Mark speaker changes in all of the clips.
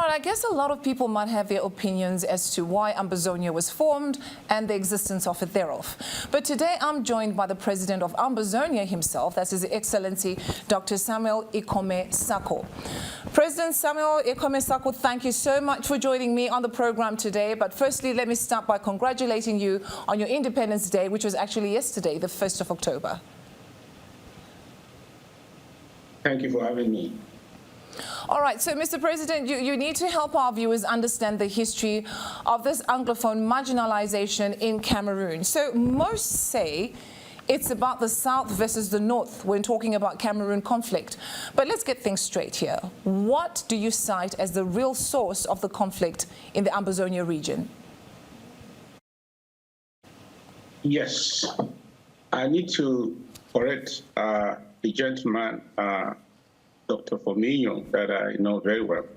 Speaker 1: right, I guess a lot of people might have their opinions as to why Ambazonia was formed and the existence of it thereof. But today I'm joined by the president of Ambazonia himself, that's His Excellency Dr. Samuel Ikome Sako. President Samuel Ikome Sako, thank you so much for joining me on the program today. But firstly, let me start by congratulating you on your Independence Day, which was actually yesterday, the 1st of October.
Speaker 2: Thank you for having me.
Speaker 1: All right, so Mr. President, you need to help our viewers understand the history of this Anglophone marginalization in Cameroon. So most say it's about the South versus the North when talking about Cameroon conflict. But let's get things straight here. What do you cite as the real source of the conflict in the Ambazonia region?
Speaker 2: Yes, I need to correct the gentleman, Dr. Fominho, that I know very well.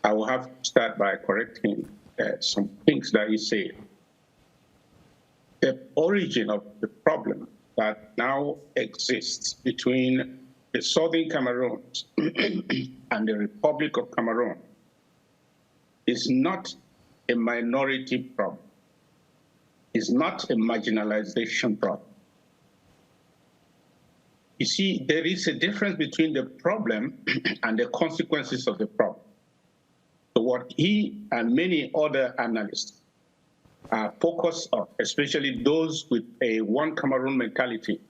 Speaker 2: I will have to start by correcting some things that he said. The origin of the problem that now exists between the Southern Cameroon and the Republic of Cameroon is not a minority problem. It's not a marginalization problem. You see, there is a difference between the problem and the consequences of the problem. So what he and many other analysts are focused on, especially those with a one Cameroon mentality,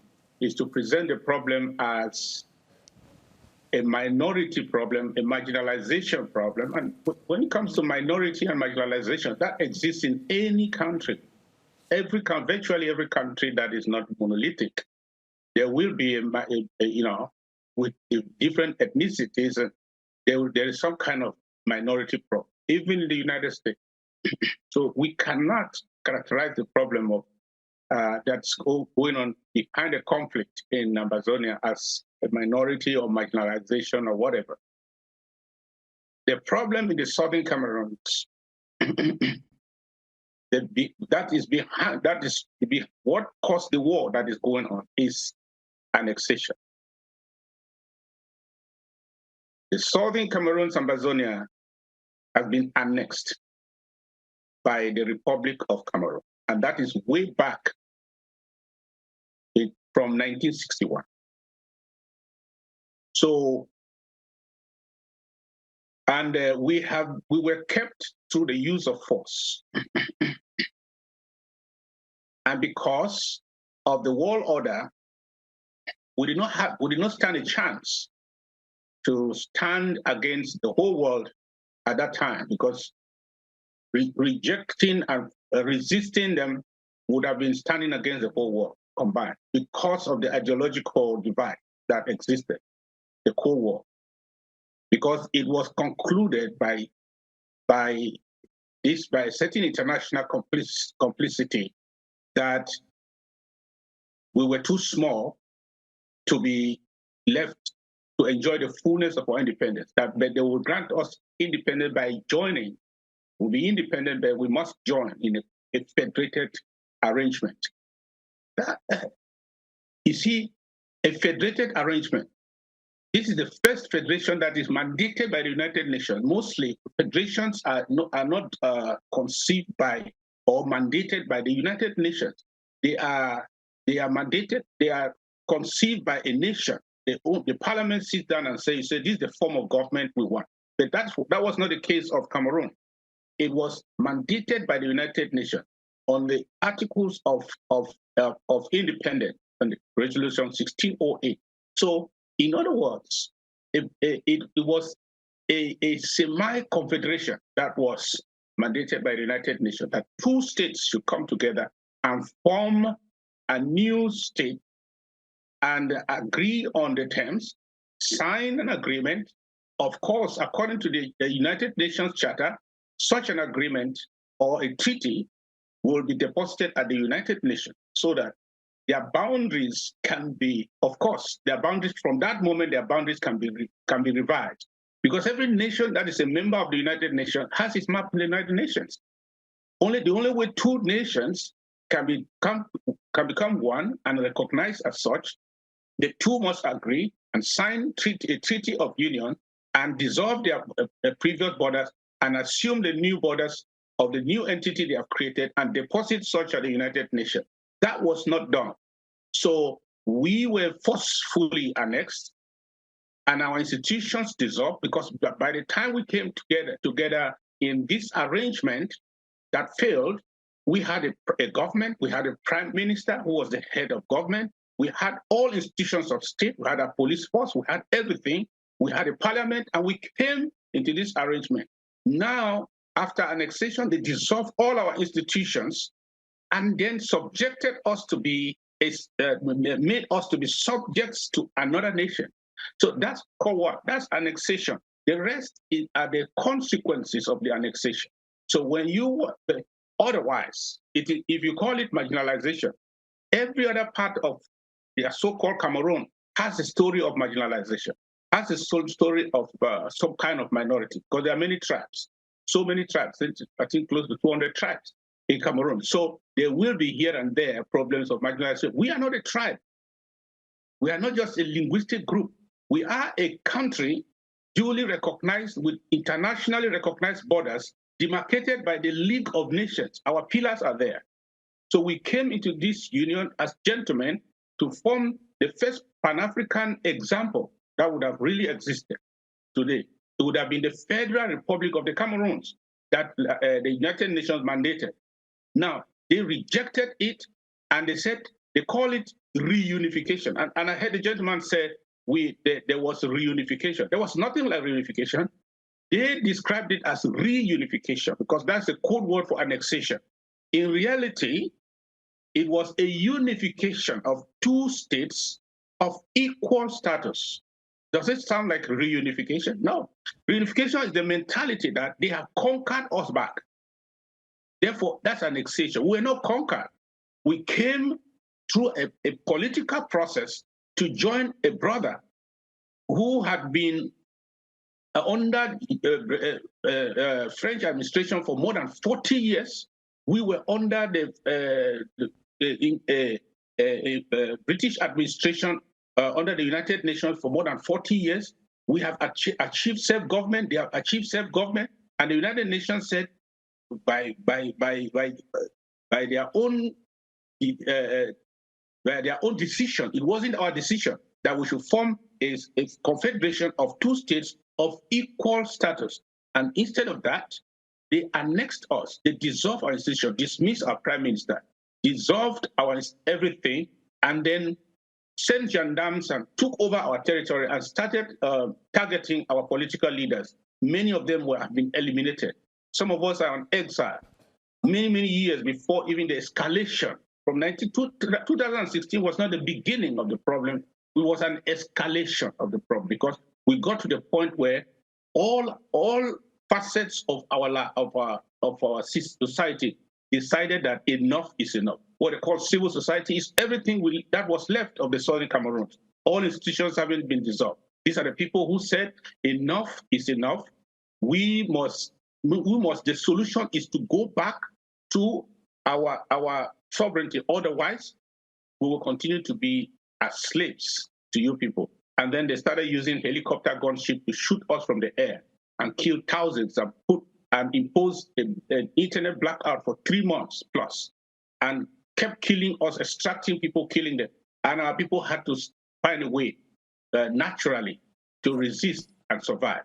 Speaker 2: is to present the problem as a minority problem, a marginalization problem. And when it comes to minority and marginalization, that exists in any country. Virtually every country that is not monolithic. There will be, with different ethnicities, there is some kind of minority problem, even in the United States. So we cannot characterize the problem of that's going on behind the conflict in Ambazonia as a minority or marginalization or whatever. The problem in the Southern Cameroon, what caused the war that is going on is annexation. The Southern Cameroon's Ambazonia has been annexed by the Republic of Cameroon, and that is way back from 1961. So, and we were kept through the use of force. And because of the world order, we did not stand a chance to stand against the whole world at that time, because rejecting and resisting them would have been standing against the whole world combined, because of the ideological divide that existed, the Cold War, because it was concluded by certain international complicity that we were too small to be left to enjoy the fullness of our independence, but they will grant us independence by joining. We'll be independent, but we must join in a federated arrangement. You see, a federated arrangement, this is the first federation that is mandated by the United Nations. Mostly, federations are not conceived by or mandated by the United Nations. They are mandated, they are conceived by a nation. The parliament sits down and says, this is the form of government we want. But that was not the case of Cameroon. It was mandated by the United Nations on the Articles of Independence and Resolution 1608. So, in other words, it was a semi-confederation that was mandated by the United Nations, that two states should come together and form a new state and agree on the terms, sign an agreement. Of course, according to the United Nations Charter, such an agreement or a treaty will be deposited at the United Nations so that their boundaries can be, of course, their boundaries from that moment, their boundaries can be revised. Because every nation that is a member of the United Nations has its map in the United Nations. The only way two nations can become one and recognized as such, the two must agree and sign a treaty of union and dissolve their previous borders and assume the new borders of the new entity they have created and deposit such at the United Nations. That was not done. So we were forcefully annexed and our institutions dissolved, because by the time we came together in this arrangement that failed, we had a government, we had a prime minister who was the head of government, we had all institutions of state, we had a police force, we had everything, we had a parliament, and we came into this arrangement. Now, after annexation, they dissolved all our institutions and then subjected us to be, made us to be subjects to another nation. So that's called what? That's annexation. The rest are the consequences of the annexation. So when you, otherwise, if you call it marginalization, every other part of the so-called Cameroon has a story of marginalization, has a story of some kind of minority, because there are many tribes, so many tribes, I think close to 200 tribes in Cameroon. So there will be here and there problems of marginalization. We are not a tribe. We are not just a linguistic group. We are a country duly recognized with internationally recognized borders demarcated by the League of Nations. Our pillars are there. So we came into this union as gentlemen to form the first Pan-African example that would have really existed today. It would have been the Federal Republic of the Cameroons that the United Nations mandated. Now, they rejected it and they said, they call it reunification. And I heard the gentleman say, there was reunification. There was nothing like reunification. They described it as reunification because that's the code word for annexation. In reality, it was a unification of two states of equal status. Does it sound like reunification? No. Reunification is the mentality that they have conquered us back. Therefore, that's annexation. We're not conquered. We came through a political process to join a brother who had been under French administration for more than 40 years. We were under the British administration under the United Nations for more than 40 years. We have achieved self-government. They have achieved self-government, and the United Nations said, by their own decision, it wasn't our decision, that we should form a confederation of two states of equal status. And instead of that, they annexed us. They dissolved our institution, dismissed our prime minister, dissolved our everything, and then sent gendarmes and took over our territory and started targeting our political leaders. Many of them have been eliminated. Some of us are on exile many years before even the escalation. From 2016 was not the beginning of the problem. It was an escalation of the problem because we got to the point where all facets of our society decided that enough is enough. What they call civil society is everything that was left of the Southern Cameroon. All institutions haven't been dissolved. These are the people who said enough is enough. The solution is to go back to our sovereignty. Otherwise, we will continue to be as slaves to you people. And then they started using helicopter gunship to shoot us from the air and kill thousands and impose an internet blackout for 3 months plus, and kept killing us, extracting people, killing them. And our people had to find a way naturally to resist and survive.